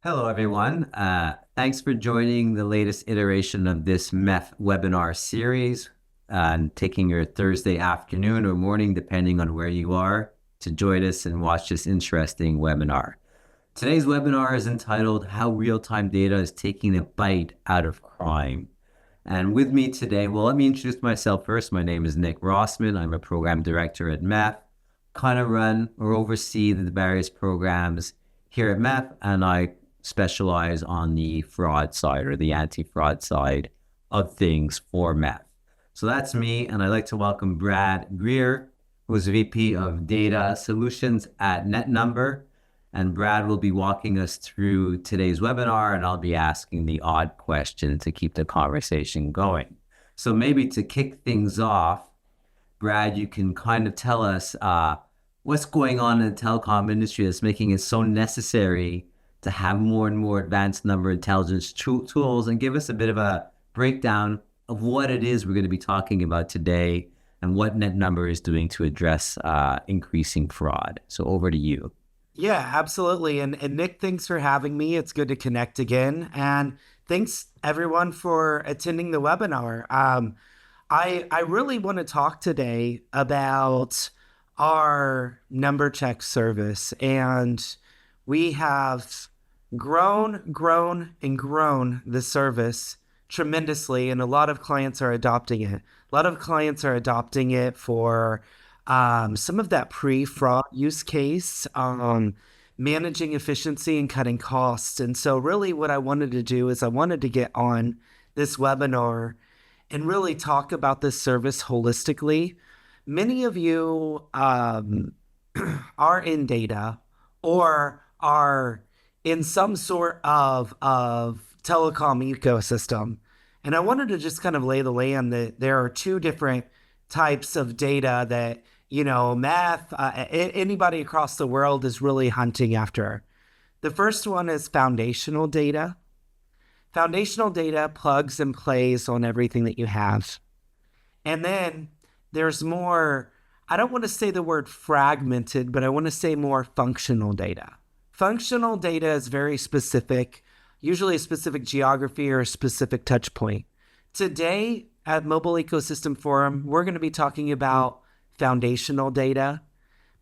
Hello, everyone. Thanks for joining the latest iteration of this MEF webinar series and taking your Thursday afternoon or morning, depending on where you are, to join us and watch this interesting webinar. Today's webinar is entitled How Real-Time Data is Taking a Bite Out of Crime. And with me today, well, let me introduce myself first. My name is Nick Rossman. I'm a program director at MEF, kind of run or oversee the various programs here at MEF, and I specialize on the fraud side or the anti-fraud side of things for MEF. So that's me, and I'd like to welcome Brad Greer, who is VP of Data Solutions at NetNumber. And Brad will be walking us through today's webinar, and I'll be asking the odd question to keep the conversation going. So maybe to kick things off, Brad, you can kind of tell us what's going on in the telecom industry that's making it so necessary to have more and more advanced number intelligence tools, and give us a bit of a breakdown of what it is we're going to be talking about today and what NetNumber is doing to address increasing fraud. So over to you. Yeah, absolutely. And Nick, thanks for having me. It's good to connect again. And thanks everyone for attending the webinar. I really want to talk today about our number check service. And we have grown the service tremendously. And a lot of clients are adopting it. A lot of clients are adopting it for some of that pre-fraud use case, managing efficiency and cutting costs. And so really what I wanted to do is I wanted to get on this webinar and really talk about this service holistically. Many of you are in data or are in some sort of telecom ecosystem. And I wanted to just kind of lay the land that there are two different types of data that anybody across the world is really hunting after. The first one is foundational data. Foundational data plugs and plays on everything that you have. And then there's more, I don't want to say the word fragmented, but I want to say more functional data. Functional data is very specific, usually a specific geography or a specific touch point. Today at Mobile Ecosystem Forum, we're going to be talking about foundational data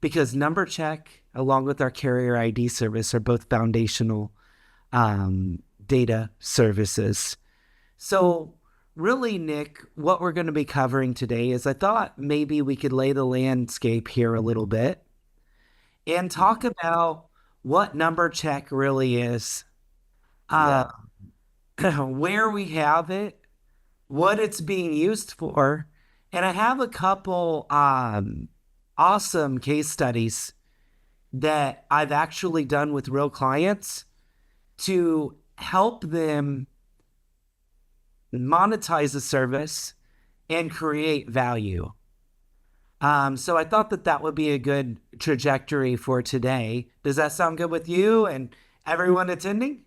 because NumberCheck, along with our carrier ID service, are both foundational data services. So really, Nick, what we're going to be covering today is I thought maybe we could lay the landscape here a little bit and talk about what NumberCheck really is, where we have it, what it's being used for. And I have a couple awesome case studies that I've actually done with real clients to help them monetize the service and create value. So I thought that would be a good trajectory for today. Does that sound good with you and everyone attending?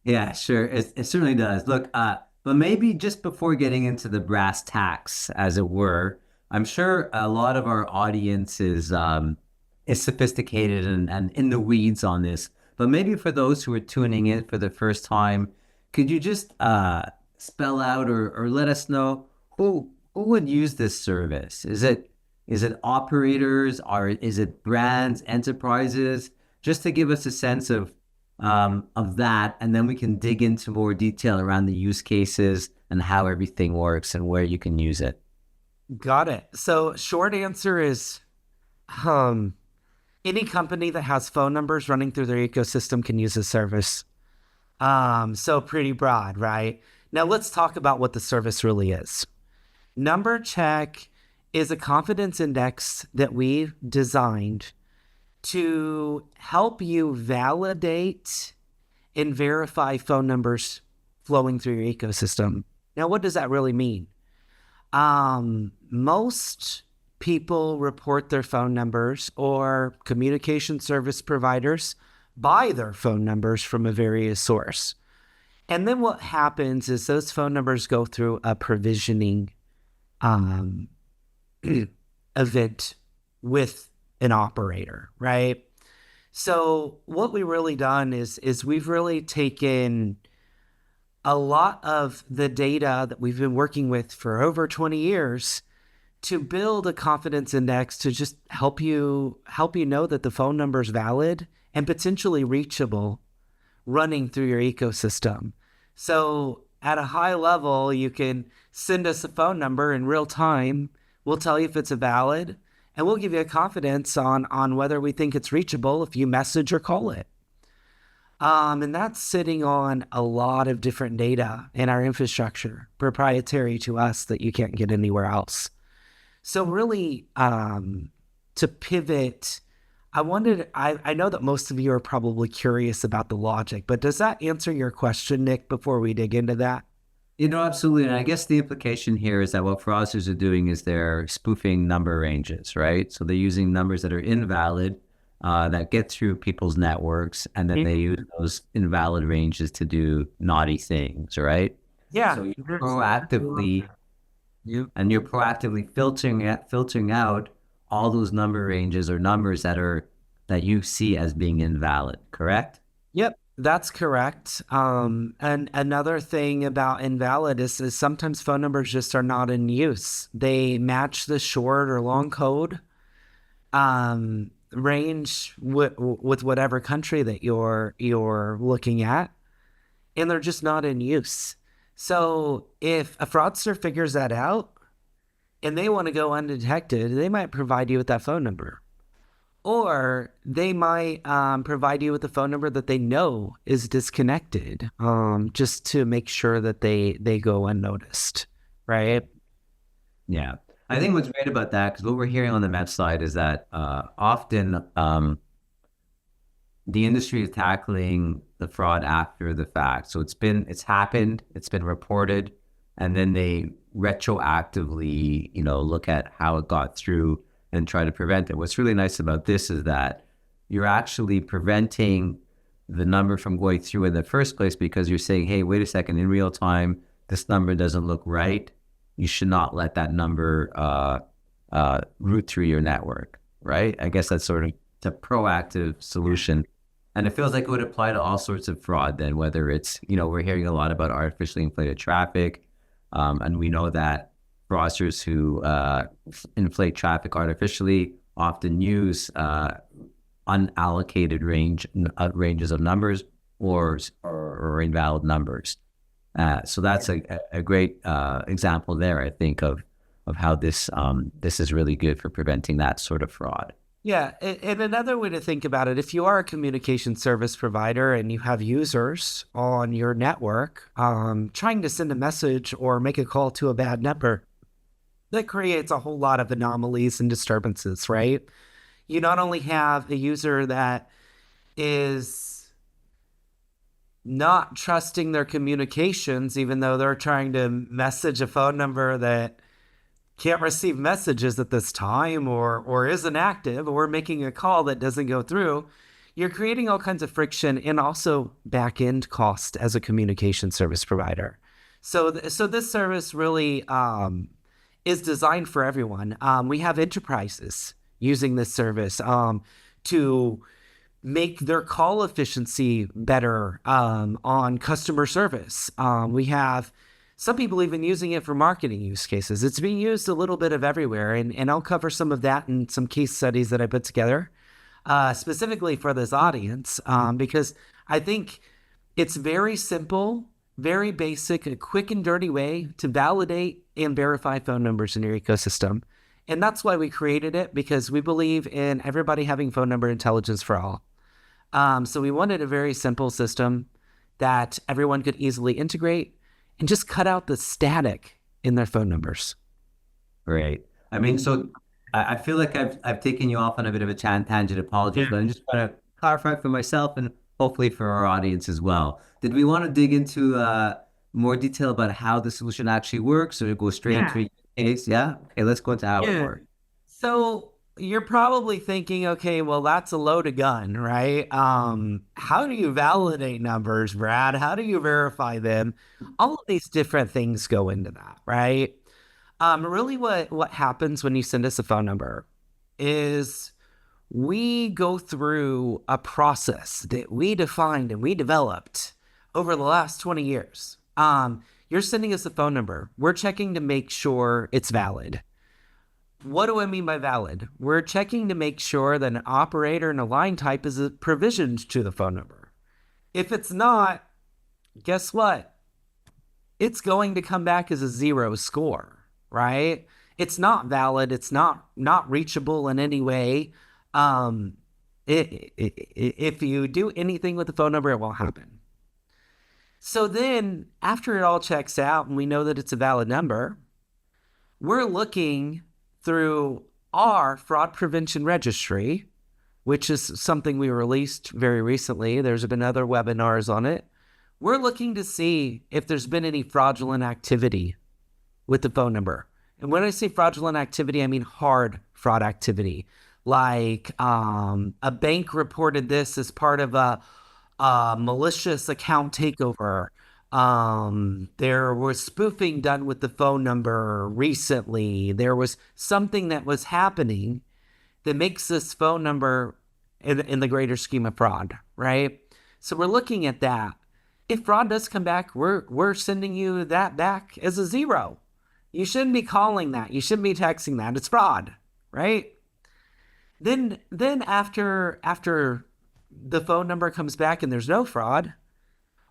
Yeah, sure. It certainly does. Look, but maybe just before getting into the brass tacks, as it were, I'm sure a lot of our audience is sophisticated and in the weeds on this. But maybe for those who are tuning in for the first time, could you just spell out or let us know who would use this service? Is it operators, or is it brands, enterprises? Just to give us a sense of that, and then we can dig into more detail around the use cases and how everything works and where you can use it. Got it. So short answer is any company that has phone numbers running through their ecosystem can use the service. So pretty broad, right? Now let's talk about what the service really is. NumberCheck is a confidence index that we've designed to help you validate and verify phone numbers flowing through your ecosystem. Now, what does that really mean? Most people report their phone numbers, or communication service providers buy their phone numbers from a various source. And then what happens is those phone numbers go through a provisioning event with an operator, right? So what we really done is we've really taken a lot of the data that we've been working with for over 20 years to build a confidence index to just help you know that the phone number is valid and potentially reachable running through your ecosystem. So at a high level, you can send us a phone number in real time. We'll tell you if it's a valid, and we'll give you a confidence on whether we think it's reachable if you message or call it. And that's sitting on a lot of different data in our infrastructure, proprietary to us that you can't get anywhere else. So really, to pivot, I know that most of you are probably curious about the logic, but does that answer your question, Nick, before we dig into that? Absolutely. And I guess the implication here is that what fraudsters are doing is they're spoofing number ranges, right? So they're using numbers that are invalid, that get through people's networks, and then they use those invalid ranges to do naughty things, right? Yeah. So you're proactively filtering out all those number ranges or numbers that you see as being invalid, correct? Yep, that's correct. And another thing about invalid is sometimes phone numbers just are not in use. They match the short or long code range with whatever country that you're looking at, and they're just not in use. So if a fraudster figures that out and they want to go undetected, they might provide you with that phone number. Or they might provide you with a phone number that they know is disconnected, just to make sure that they go unnoticed, right? Yeah. I think what's great about that, because what we're hearing on the Met side is that often the industry is tackling the fraud after the fact. So it's happened, it's been reported, and then they retroactively, look at how it got through and try to prevent it. What's really nice about this is that you're actually preventing the number from going through in the first place, because you're saying, hey, wait a second, in real time, this number doesn't look right. You should not let that number route through your network, right? I guess that's sort of the proactive solution. And it feels like it would apply to all sorts of fraud then, whether it's, we're hearing a lot about artificially inflated traffic. And we know that fraudsters who inflate traffic artificially often use unallocated ranges of numbers or invalid numbers. So that's a great example there, I think, of how this is really good for preventing that sort of fraud. Yeah, and another way to think about it, if you are a communication service provider and you have users on your network trying to send a message or make a call to a bad number, that creates a whole lot of anomalies and disturbances, right? You not only have a user that is not trusting their communications, even though they're trying to message a phone number that can't receive messages at this time or isn't active, or making a call that doesn't go through, you're creating all kinds of friction and also back end cost as a communication service provider. So this service really is designed for everyone. We have enterprises using this service to make their call efficiency better on customer service. We have some people even using it for marketing use cases. It's being used a little bit of everywhere, and I'll cover some of that in some case studies that I put together specifically for this audience, because I think it's very simple, very basic, a quick and dirty way to validate and verify phone numbers in your ecosystem. And that's why we created it, because we believe in everybody having phone number intelligence for all. So we wanted a very simple system that everyone could easily integrate and just cut out the static in their phone numbers. Great. I mean, so I feel like I've taken you off on a bit of a tangent. Apologies, but I'm just trying to clarify for myself and hopefully for our audience as well. Did we want to dig into more detail about how the solution actually works, or go straight into your case? Yeah. Okay, let's go into how it works. So you're probably thinking, okay, well, that's a loaded gun, right? How do you validate numbers, Brad? How do you verify them? All of these different things go into that, right? Really what happens when you send us a phone number is we go through a process that we defined and we developed over the last 20 years. You're sending us a phone number. We're checking to make sure it's valid. What do I mean by valid? We're checking to make sure that an operator and a line type is provisioned to the phone number. If it's not, guess what? It's going to come back as a 0 score, right? It's not valid. It's not reachable in any way. If you do anything with the phone number, it won't happen. So then after it all checks out and we know that it's a valid number, we're looking through our fraud prevention registry, which is something we released very recently. There's been other webinars on it. We're looking to see if there's been any fraudulent activity with the phone number. And when I say fraudulent activity, I mean hard fraud activity. Like a bank reported this as part of a malicious account takeover. There was spoofing done with the phone number recently. There was something that was happening that makes this phone number in the greater scheme of fraud, right? So we're looking at that. If fraud does come back, we're sending you that back as a 0. You shouldn't be calling that. You shouldn't be texting that. It's fraud, right? Then after the phone number comes back and there's no fraud,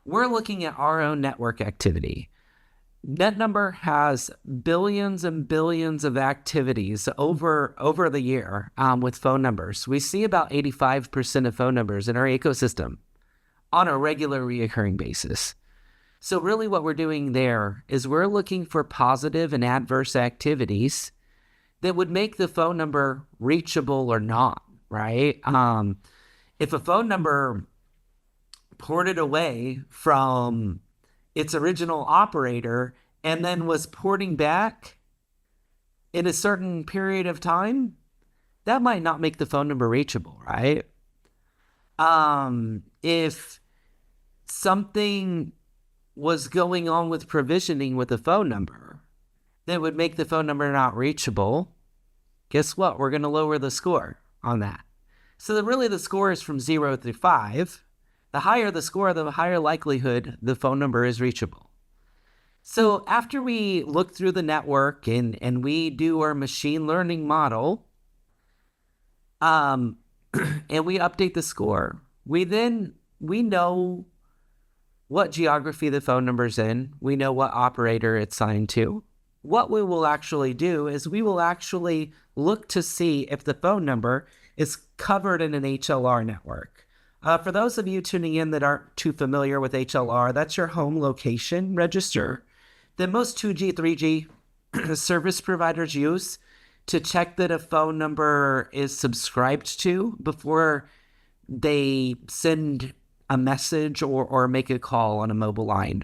we're looking at our own network activity. NetNumber has billions and billions of activities over the year with phone numbers. We see about 85% of phone numbers in our ecosystem on a regular reoccurring basis. So really what we're doing there is we're looking for positive and adverse activities that would make the phone number reachable or not, right? If a phone number ported away from its original operator and then was porting back in a certain period of time, that might not make the phone number reachable, right? If something was going on with provisioning with a phone number that would make the phone number not reachable, guess what? We're going to lower the score on that. So the score is from 0 through 5. The higher the score, the higher likelihood the phone number is reachable. So after we look through the network and we do our machine learning model, and we update the score, we know what geography the phone number's in. We know what operator it's signed to. What we will actually do is we will actually look to see if the phone number is covered in an HLR network. For those of you tuning in that aren't too familiar with HLR, that's your home location register that most 2G, 3G service providers use to check that a phone number is subscribed to before they send a message or make a call on a mobile line.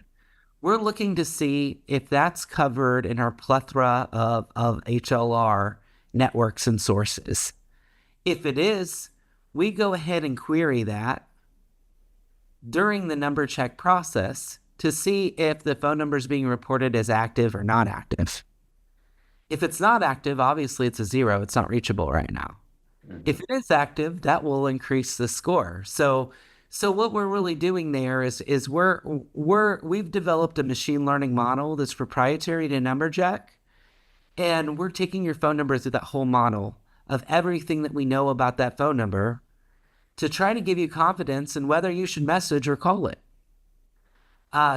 We're looking to see if that's covered in our plethora of HLR networks and sources. If it is, we go ahead and query that during the number check process to see if the phone number is being reported as active or not active. If it's not active, obviously it's a 0. It's not reachable right now. If it is active, that will increase the score. So what we're really doing there is we've developed a machine learning model that's proprietary to NumberJet, and we're taking your phone number through that whole model of everything that we know about that phone number to try to give you confidence in whether you should message or call it.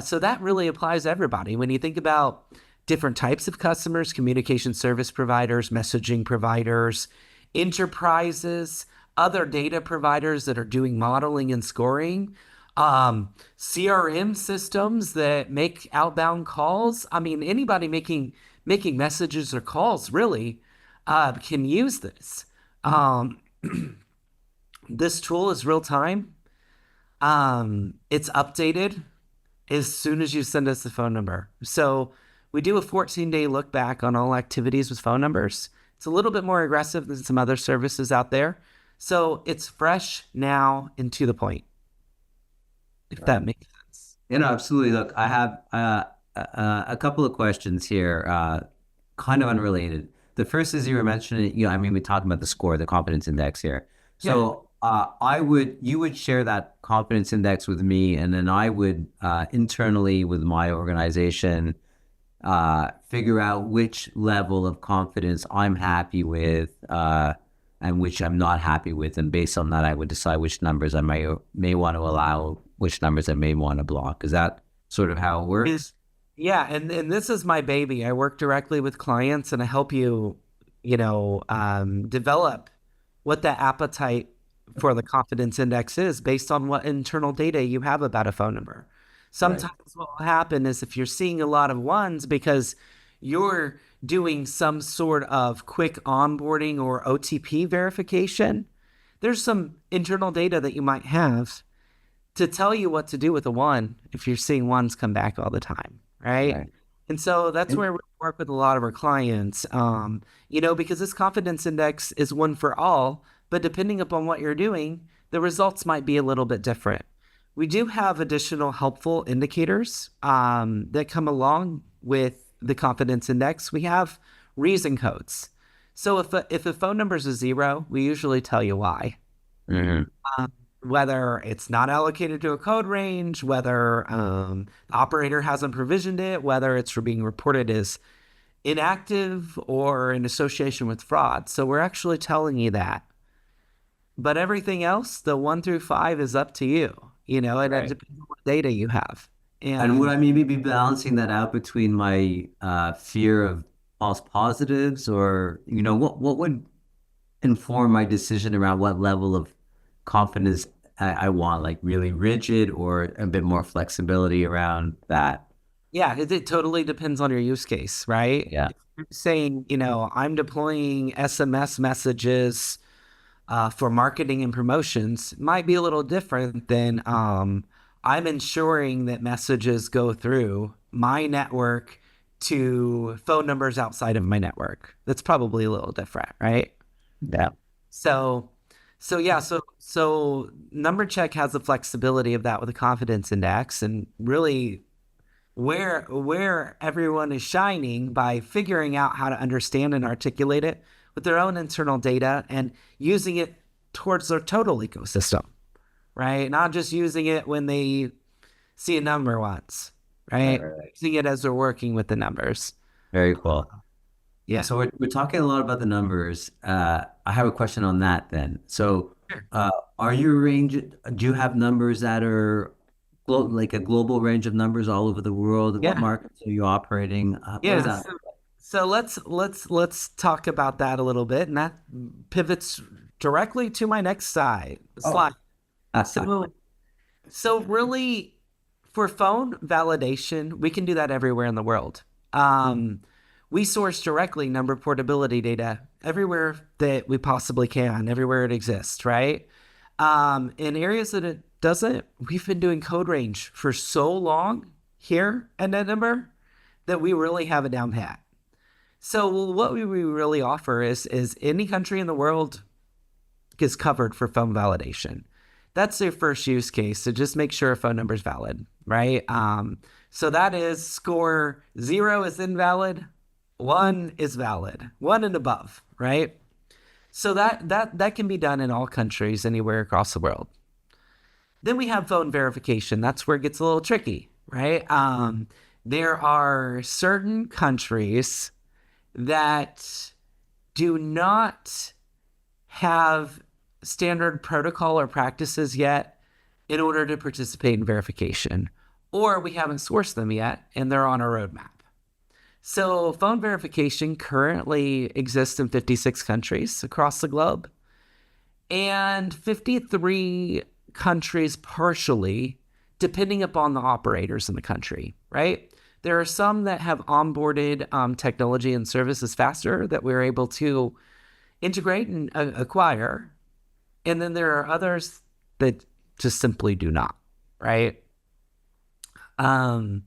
So that really applies to everybody. When you think about different types of customers, communication service providers, messaging providers, enterprises, other data providers that are doing modeling and scoring, CRM systems that make outbound calls. I mean, anybody making messages or calls really can use this. This tool is real time. It's updated as soon as you send us the phone number. So we do a 14-day look back on all activities with phone numbers. It's a little bit more aggressive than some other services out there. So it's fresh now and to the point, if that makes sense. Absolutely. Look, I have a couple of questions here, kind of unrelated. The first is you were mentioning, we talked about the score, the confidence index here. Yeah. So you would share that confidence index with me, and then I would internally with my organization figure out which level of confidence I'm happy with and which I'm not happy with, and based on that, I would decide which numbers I may want to allow, which numbers I may want to block. Is that sort of how it Is works? yeah, and this is my baby. I work directly with clients and I help you, develop what the appetite for the confidence index is based on what internal data you have about a phone number. Right. Sometimes what will happen is if you're seeing a lot of ones because you're doing some sort of quick onboarding or OTP verification, there's some internal data that you might have to tell you what to do with a one if you're seeing ones come back all the time, right? Right. And so that's And, where we work with a lot of our clients, because this confidence index is one for all, but depending upon what you're doing, the results might be a little bit different. We do have additional helpful indicators that come along with the confidence index. We have reason codes. So if a phone number is a zero, we usually tell you why, Mhm. whether it's not allocated to a code range, whether the operator hasn't provisioned it, whether it's being reported as inactive or in association with fraud. So we're actually telling you that. But everything else, the 1 through 5, is up to you, and it Right. depends on what data you have. And would And I maybe be balancing that out between my fear of false positives, or what would inform my decision around what level of confidence I want, like really rigid or a bit more flexibility around that? yeah, it totally depends on your use case, right? Yeah. If you're saying, I'm deploying SMS messages for marketing and promotions might be a little different than I'm ensuring that messages go through my network to phone numbers outside of my network. That's probably a little different, right? Yeah. So, so number check has the flexibility of that with a confidence index, and really where everyone is shining by figuring out how to understand and articulate it with their own internal data and using it towards their total ecosystem, right? Not just using it when they see a number once, Right, right? right, right. Using it as they're working with the numbers. Very cool. Yeah. So we're talking a lot about the numbers. I have a question on that then. So, Sure. are your range, do you have numbers that are like a global range of numbers all over the world? What Yeah. markets are you operating? What does Yeah. that? So let's talk about that a little bit, and that pivots directly to my next slide. Oh, So So really, for phone validation, we can do that everywhere in the world. We source directly number portability data everywhere that we possibly can, everywhere it exists, right? In areas that it doesn't, we've been doing code range for so long here at NetNumber that we really have it down pat. So what we really offer is any country in the world is covered for phone validation. That's their first use case to just make sure a phone number is valid, right? So that is score 0 is invalid, 1 is valid, 1 and above, right? So that can be done in all countries anywhere across the world. Then we have phone verification. That's where it gets a little tricky, right? There are certain countries that do not have standard protocol or practices yet in order to participate in verification, or we haven't sourced them yet and they're on a roadmap. So, phone verification currently exists in 56 countries across the globe, and 53 countries partially, depending upon the operators in the country, right? There are some that have onboarded technology and services faster that we're able to integrate and acquire. And then there are others that just simply do not, right? Um,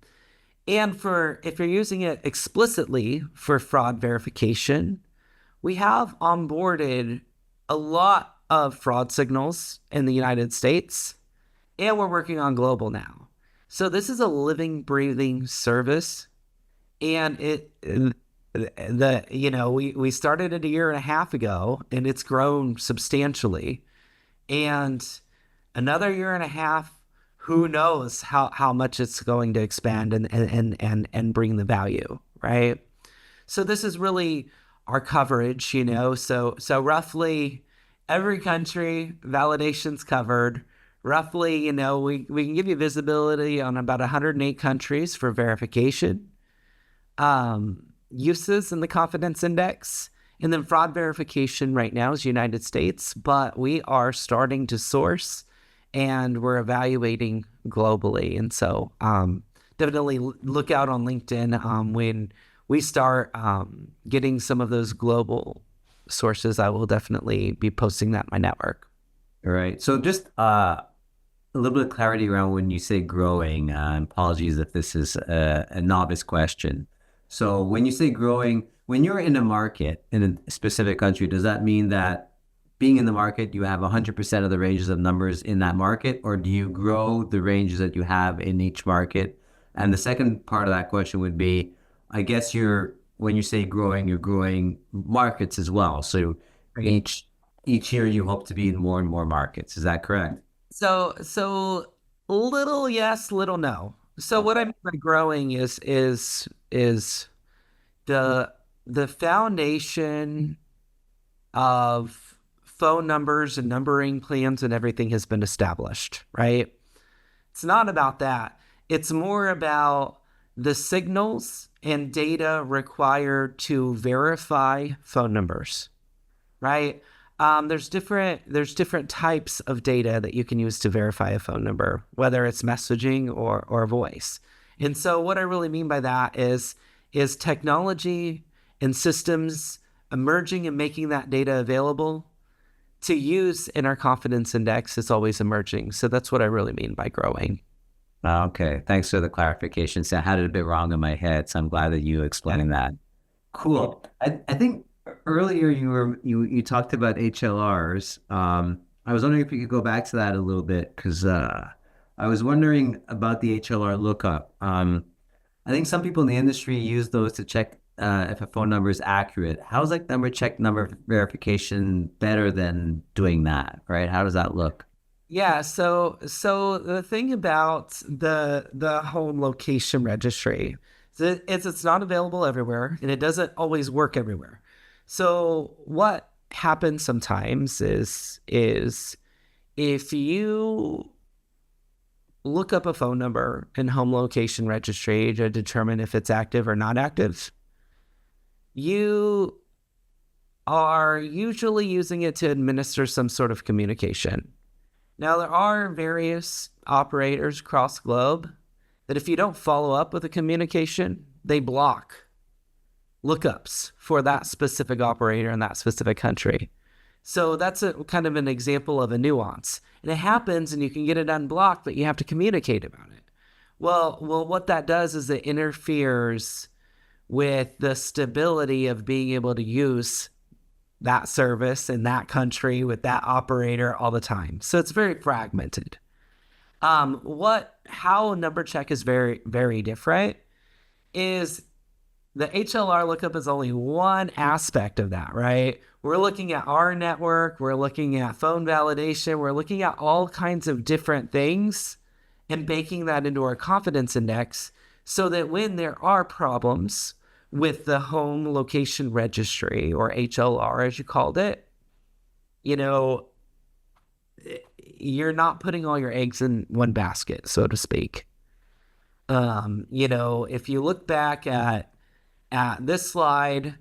and for if you're using it explicitly for fraud verification, we have onboarded a lot of fraud signals in the United States, and we're working on global now. So this is a living, breathing service, and we started it a year and a half ago, and it's grown substantially. And another year and a half, who knows how much it's going to expand and bring the value, right? So this is really our coverage, So roughly every country, validation's covered. Roughly, we can give you visibility on about 108 countries for verification. Uses in the confidence index. And then fraud verification right now is United States, but we are starting to source and we're evaluating globally. And so definitely look out on LinkedIn when we start getting some of those global sources. I will definitely be posting that in my network. All right. So just a little bit of clarity around when you say growing. Apologies if this is a novice question. So when you say growing, when you're in a market in a specific country, does that mean that being in the market, you have 100% of the ranges of numbers in that market, or do you grow the ranges that you have in each market? And the second part of that question would be, I guess when you say growing, you're growing markets as well. So each year you hope to be in more and more markets. Is that correct? So little yes, little no. So what I mean by growing is the foundation of phone numbers and numbering plans and everything has been established, right? It's not about that. It's more about the signals and data required to verify phone numbers, right? There's different types of data that you can use to verify a phone number, whether it's messaging or voice. And so what I really mean by that is technology and systems emerging and making that data available to use in our confidence index is always emerging. So that's what I really mean by growing. Okay, thanks for the clarification. So I had it a bit wrong in my head, so I'm glad that you explained that. Cool. I think earlier you talked about HLRs. I was wondering if you could go back to that a little bit because I was wondering about the HLR lookup. I think some people in the industry use those to check if a phone number is accurate. How's like number verification better than doing that, right? How does that look? Yeah, so the thing about the home location registry is it's not available everywhere and it doesn't always work everywhere. So what happens sometimes is if you look up a phone number in home location registry to determine if it's active or not active, you are usually using it to administer some sort of communication. Now, there are various operators across the globe that if you don't follow up with a communication, they block lookups for that specific operator in that specific country. So that's a kind of an example of a nuance. And it happens and you can get it unblocked, but you have to communicate about it. Well, what that does is it interferes with the stability of being able to use that service in that country with that operator all the time. So it's very fragmented. How number check is very, very different is the HLR lookup is only one aspect of that, right? We're looking at our network, we're looking at phone validation, we're looking at all kinds of different things and baking that into our confidence index so that when there are problems with the home location registry or HLR, as you called it, you're not putting all your eggs in one basket, so to speak. If you look back at this slide,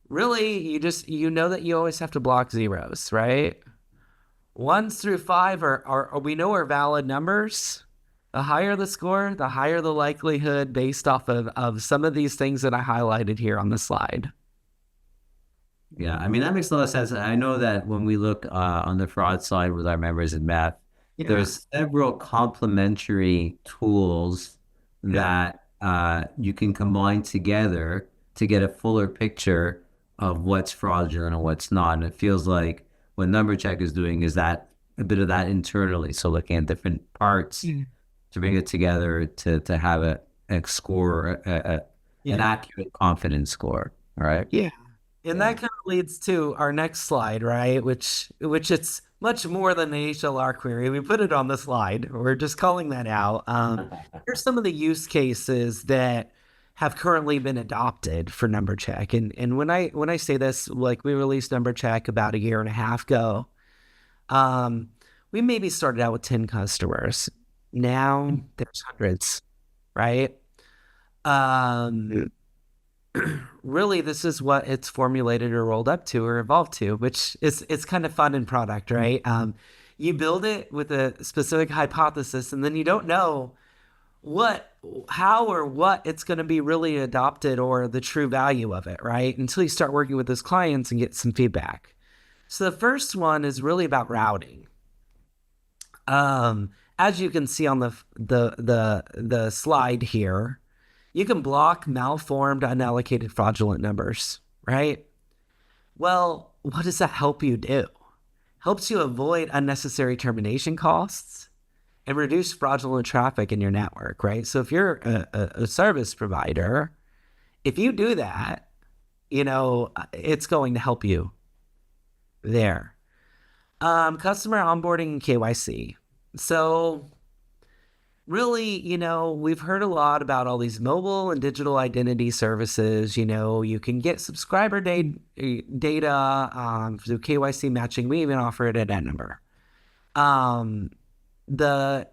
really, you know that you always have to block zeros, right? 1s through 5 are we know are valid numbers. The higher the score, the higher the likelihood based off of some of these things that I highlighted here on the slide. Yeah, I mean, that makes a lot of sense. I know that when we look on the fraud side with our members in math, there's several complementary tools that you can combine together to get a fuller picture of what's fraudulent and what's not. And it feels like what NumberCheck is doing is that a bit of that internally. So looking at different parts to bring it together to have a score, an accurate confidence score. All right. Yeah. And Yeah. that kind of leads to our next slide, right? Which it's much more than an HLR query. We put it on the slide. We're just calling that out. Here's some of the use cases that have currently been adopted for number check. And when I say this, like we released number check about a year and a half ago. Um, we maybe started out with 10 customers. Now there's hundreds, right? Um, really this is what it's formulated or rolled up to or evolved to, which is it's kind of fun in product, right? You build it with a specific hypothesis and then you don't know what how or what it's going to be really adopted or the true value of it, right? Until you start working with those clients and get some feedback. So the first one is really about routing. As you can see on the slide here, you can block malformed, unallocated, fraudulent numbers, right? Well, what does that help you do? Helps you avoid unnecessary termination costs and reduce fraudulent traffic in your network, right? So if you're a service provider, if you do that, it's going to help you there. Customer onboarding and KYC. So really, we've heard a lot about all these mobile and digital identity services. You can get subscriber data through KYC matching. We even offer it at that number. Um, the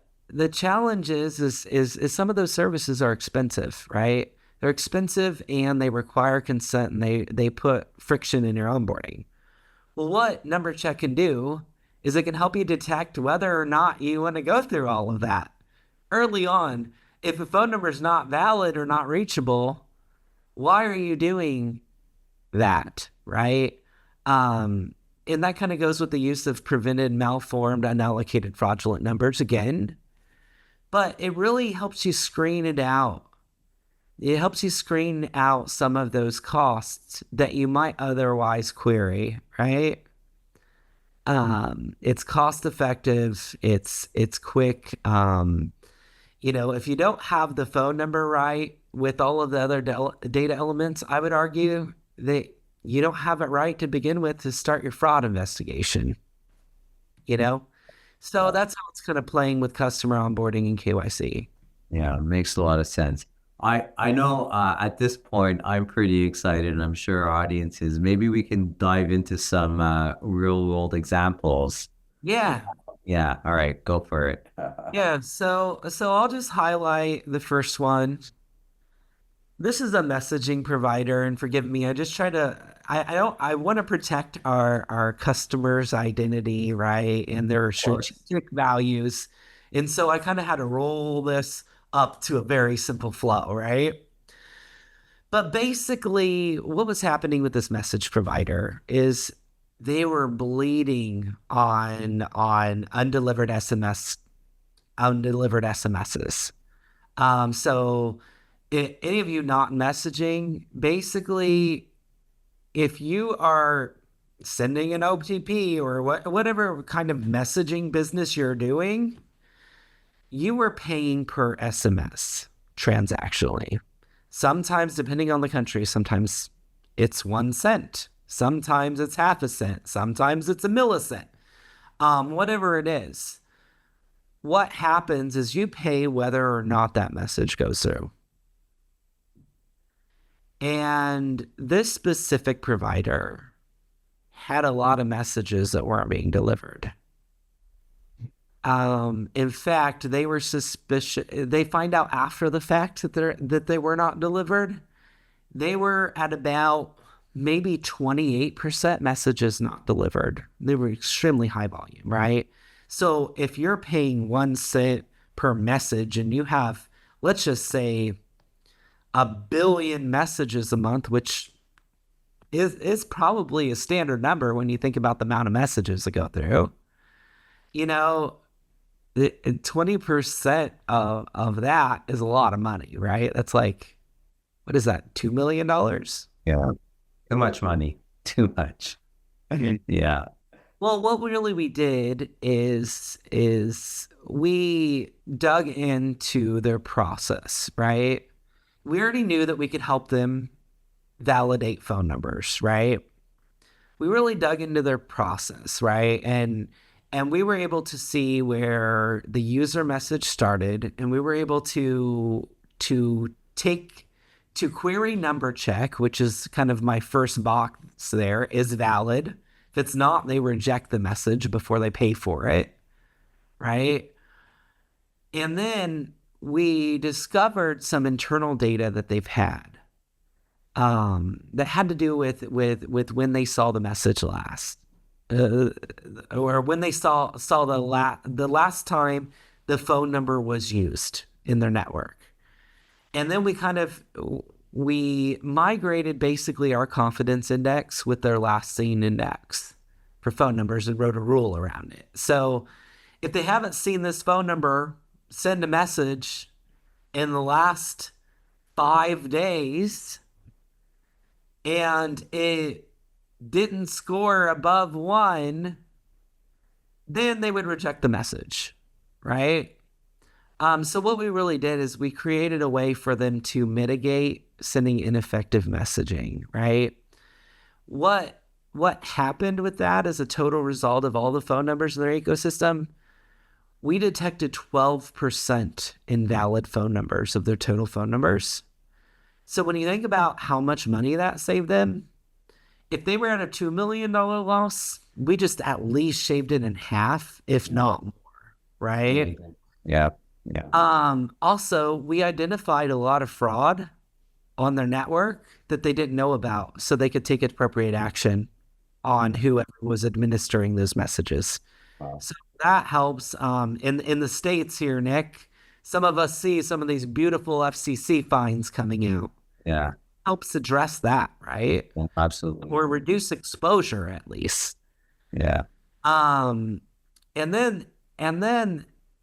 challenge is some of those services are expensive, right? They're expensive and they require consent and they put friction in your onboarding. Well, what Number Check can do is it can help you detect whether or not you want to go through all of that early on. If a phone number is not valid or not reachable, why are you doing that, right? And that kind of goes with the use of prevented, malformed, unallocated, fraudulent numbers again. But it really helps you screen it out. It helps you screen out some of those costs that you might otherwise query, right? It's cost effective. It's quick. If you don't have the phone number right with all of the other data elements, I would argue that you don't have it right to begin with to start your fraud investigation, you know? So that's how it's kind of playing with customer onboarding and KYC. Yeah, it makes a lot of sense. I know at this point I'm pretty excited, and I'm sure our audience is. Maybe we can dive into some real world examples. Yeah. Yeah, all right, go for it. Yeah. So I'll just highlight the first one. This is a messaging provider, and forgive me, I just try to I want to protect our customers' identity, right? And their strategic values. And so I kind of had to roll this up to a very simple flow, right? But basically, what was happening with this message provider is they were bleeding on undelivered SMSs. So any of you not messaging, basically, if you are sending an OTP or whatever kind of messaging business you're doing, you were paying per SMS transactionally. Sometimes, depending on the country, sometimes it's 1 cent. Sometimes it's half a cent. Sometimes it's a millicent. Whatever it is. What happens is you pay whether or not that message goes through. And this specific provider had a lot of messages that weren't being delivered. In fact, they were suspicious. They find out after the fact that they were not delivered. They were at about maybe 28% messages not delivered. They were extremely high volume, right? So if you're paying 1 cent per message and you have, let's just say, 1 billion messages a month, which is probably a standard number when you think about the amount of messages that go through, 20% of that is a lot of money, right? That's like, what is that, $2 million? Yeah, too much money, too much. Yeah. Well, what really we did is we dug into their process, right? We already knew that we could help them validate phone numbers, right? We really dug into their process, right? And we were able to see where the user message started, and we were able to take to query number check, which is kind of my first box there, is valid. If it's not, they reject the message before they pay for it, right? And then we discovered some internal data that they've had that had to do with when they saw the message last, or when they saw the last time the phone number was used in their network. And then we migrated basically our confidence index with their last seen index for phone numbers and wrote a rule around it. So if they haven't seen this phone number send a message in the last 5 days and it didn't score above 1, then they would reject the message, right? So what we really did is we created a way for them to mitigate sending ineffective messaging, right? What happened with that as a total result of all the phone numbers in their ecosystem? We detected 12% invalid phone numbers of their total phone numbers. So when you think about how much money that saved them, if they were at a $2 million loss, we just at least shaved it in half, if not more, right? Yeah. Also, we identified a lot of fraud on their network that they didn't know about, so they could take appropriate action on whoever was administering those messages. Wow. So that helps. In the States here, Nick, some of us see some of these beautiful FCC fines coming out. Yeah. Helps address that, right? Absolutely. Or reduce exposure at least. Yeah. And then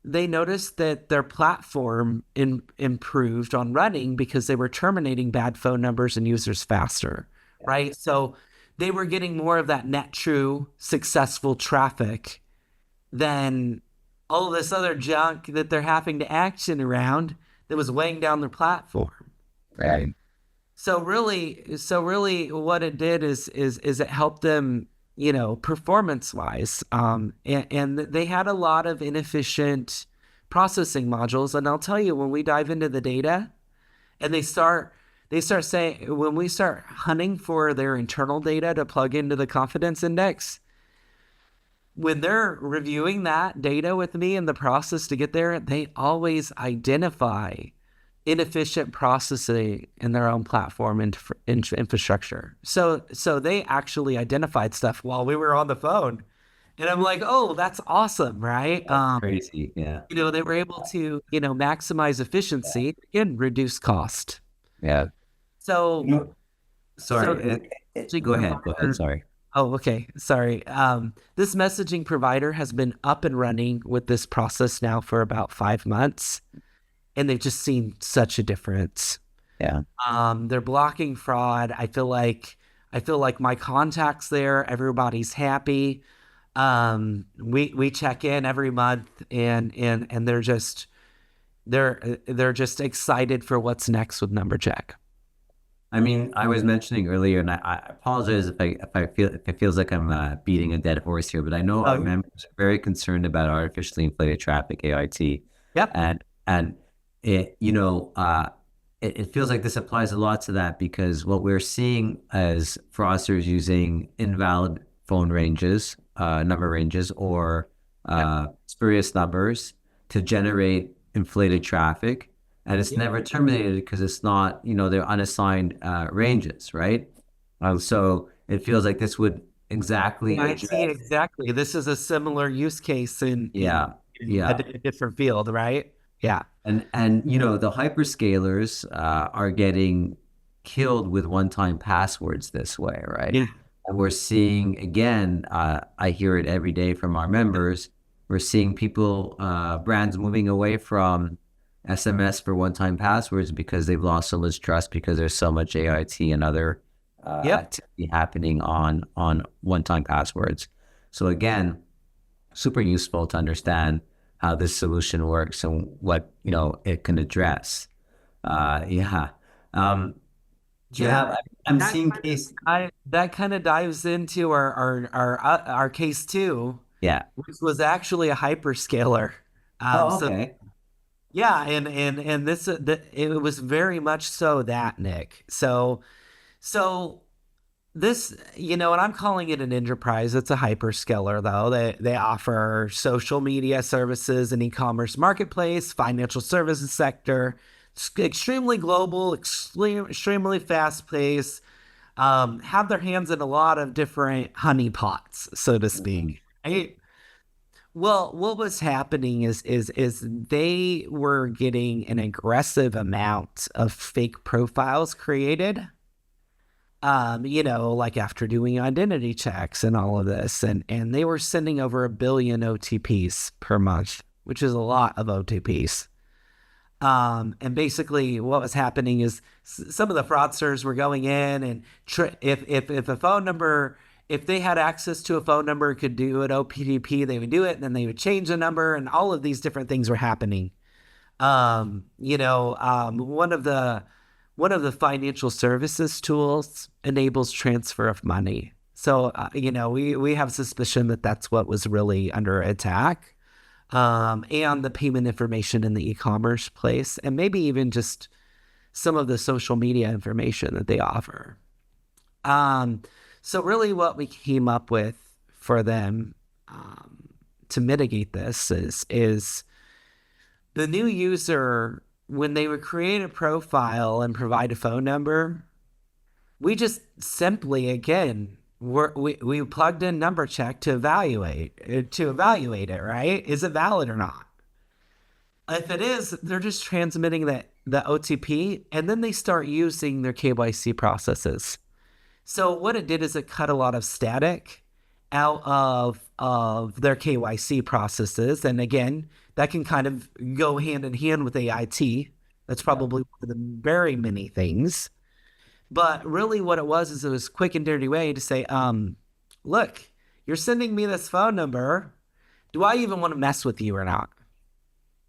they noticed that their platform improved on running because they were terminating bad phone numbers and users faster, right? So they were getting more of that net true successful traffic than all this other junk that they're having to action around that was weighing down their platform. Right. So really what it did is it helped them, performance wise. And they had a lot of inefficient processing modules. And I'll tell you, when we dive into the data and they start saying, when we start hunting for their internal data to plug into the confidence index, when they're reviewing that data with me in the process to get there, they always identify inefficient processing in their own platform infrastructure. So they actually identified stuff while we were on the phone. And I'm like, oh, that's awesome, right? Crazy, yeah. They were able to, maximize efficiency and reduce cost. Yeah. So, Sorry. Go ahead. Sorry. Oh, okay. Sorry. This messaging provider has been up and running with this process now for about 5 months, and they've just seen such a difference. Yeah. They're blocking fraud. I feel like my contacts there, everybody's happy. We check in every month, and they're just excited for what's next with NumberCheck. I mean, I was mentioning earlier, and I apologize if it feels like I'm beating a dead horse here, but I know our members are very concerned about artificially inflated traffic, AIT. Yep. And it it feels like this applies a lot to that, because what we're seeing as fraudsters using invalid phone ranges, number ranges, or spurious numbers to generate inflated traffic. And it's never terminated because it's not, they're unassigned ranges, right? So it feels like this would exactly. I see exactly. This is a similar use case in a different field, right? Yeah. And the hyperscalers are getting killed with one-time passwords this way, right? Yeah. And we're seeing, again, I hear it every day from our members, we're seeing people, brands moving away from SMS for one-time passwords because they've lost so much trust, because there's so much AIT and other activity happening on one-time passwords. So again, super useful to understand how this solution works and what it can address. Do you Yeah, have? I'm that seeing case. that kind of dives into our case two, Yeah. which was actually a hyperscaler. Oh, So okay. yeah, and it was very much so that, Nick. So this, and I'm calling it an enterprise. It's a hyperscaler, though. They offer social media services and e-commerce marketplace, financial services sector. It's extremely global, extremely fast paced. Have their hands in a lot of different honey pots, so to Mhm. speak. Well, what was happening is they were getting an aggressive amount of fake profiles created. Like after doing identity checks and all of this, and they were sending over 1 billion OTPs per month, which is a lot of OTPs. And basically, what was happening is some of the fraudsters were going in and if a phone number, if they had access to a phone number, could do an OTP, they would do it, and then they would change the number, and all of these different things were happening. One of the financial services tools enables transfer of money. So, we have suspicion that that's what was really under attack. And the payment information in the e-commerce place, and maybe even just some of the social media information that they offer. Um, so really what we came up with for them, to mitigate this is the new user, when they would create a profile and provide a phone number, we just simply, again, we plugged in number check to evaluate it, right? Is it valid or not? If it is, they're just transmitting the OTP, and then they start using their KYC processes. So what it did is it cut a lot of static out of their KYC processes. And again, that can kind of go hand in hand with AIT. That's Yeah. probably one of the very many things. But really what it was a quick and dirty way to say, look, you're sending me this phone number. Do I even want to mess with you or not?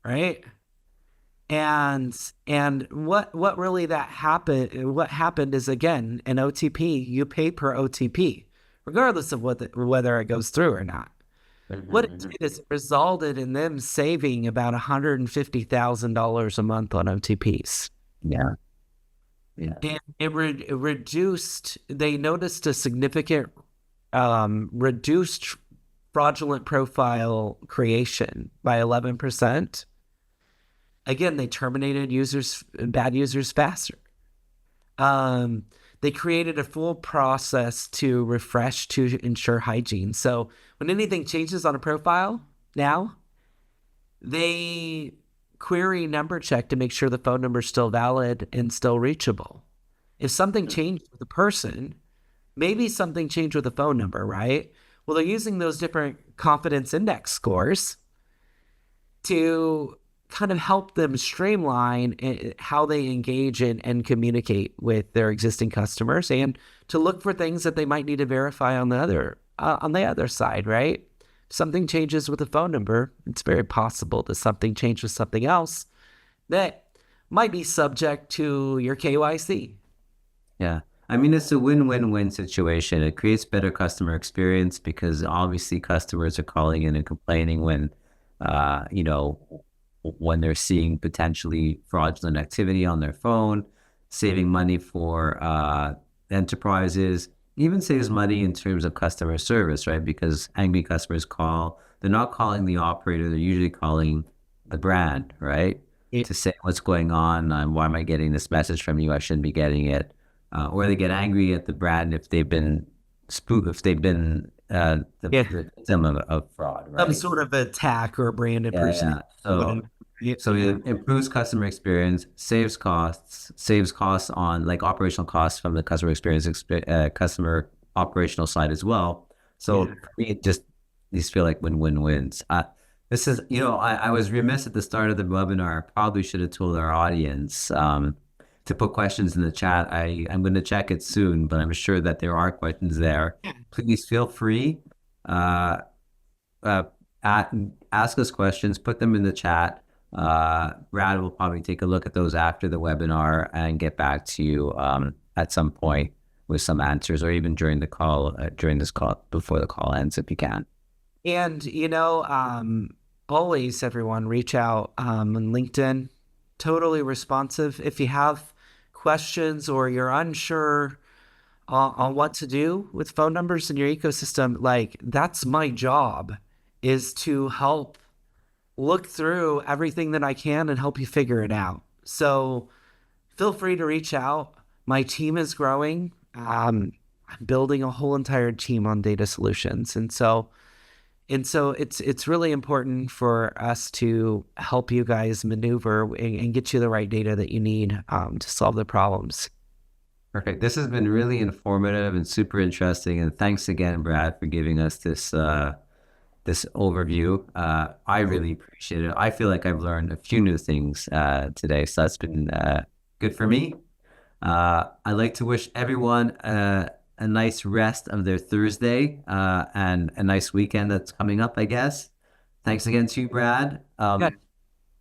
Right? And what really what happened is, again, an OTP, you pay per OTP, regardless of whether it goes through or not. What it Mhm. did is it resulted in them saving about $150,000 a month on OTPs. Yeah. Yeah. And it reduced, they noticed a significant reduced fraudulent profile creation by 11%. Again, they terminated bad users faster. Um, they created a full process to refresh to ensure hygiene. So when anything changes on a profile now, they query number check to make sure the phone number is still valid and still reachable. If something changed with the person, maybe something changed with the phone number, right? Well, they're using those different confidence index scores to kind of help them streamline how they engage and communicate with their existing customers, and to look for things that they might need to verify on the other side, right? Something changes with a phone number, it's very possible that something changed with something else that might be subject to your KYC. Yeah. I mean, it's a win-win-win situation. It creates better customer experience because obviously customers are calling in and complaining when, you know, when they're seeing potentially fraudulent activity on their phone, saving money for enterprises, even saves money in terms of customer service, right? Because angry customers they're not calling the operator, they're usually calling the brand, right? To say what's going on, why am I getting this message from you? I shouldn't be getting it. Or they get angry at the brand if they've been if they've been Yeah, the victim of fraud, some right? sort of attack or brand Yeah, yeah. impersonation. Yeah. So it improves customer experience, saves costs on like operational costs from the customer operational side as well. So Yeah. for me, these feel like win-win wins. This is, I was remiss at the start of the webinar. I probably should have told our audience to put questions in the chat. I'm going to check it soon, but I'm sure that there are questions there. Please feel free. Uh, uh, Ask us questions, put them in the chat. Brad will probably take a look at those after the webinar and get back to you at some point with some answers, or even during the call, during this call, before the call ends, if you can. And, always everyone reach out on LinkedIn, totally responsive. If you have questions or you're unsure on what to do with phone numbers in your ecosystem, like that's my job, is to help look through everything that I can and help you figure it out. So feel free to reach out. My team is growing. I'm building a whole entire team on data solutions. And so it's really important for us to help you guys maneuver and get you the right data that you need to solve the problems. Perfect. This has been really informative and super interesting. And thanks again, Brad, for giving us this overview. I really appreciate it. I feel like I've learned a few new things today, so that's been good for me. I'd like to wish everyone a nice rest of their Thursday and a nice weekend that's coming up, I guess. Thanks again to you, Brad, Yeah.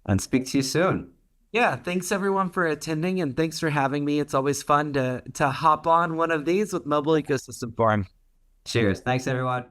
and speak to you soon. Yeah, thanks everyone for attending and thanks for having me. It's always fun to hop on one of these with Mobile Ecosystem Forum. Cheers. Thanks, everyone.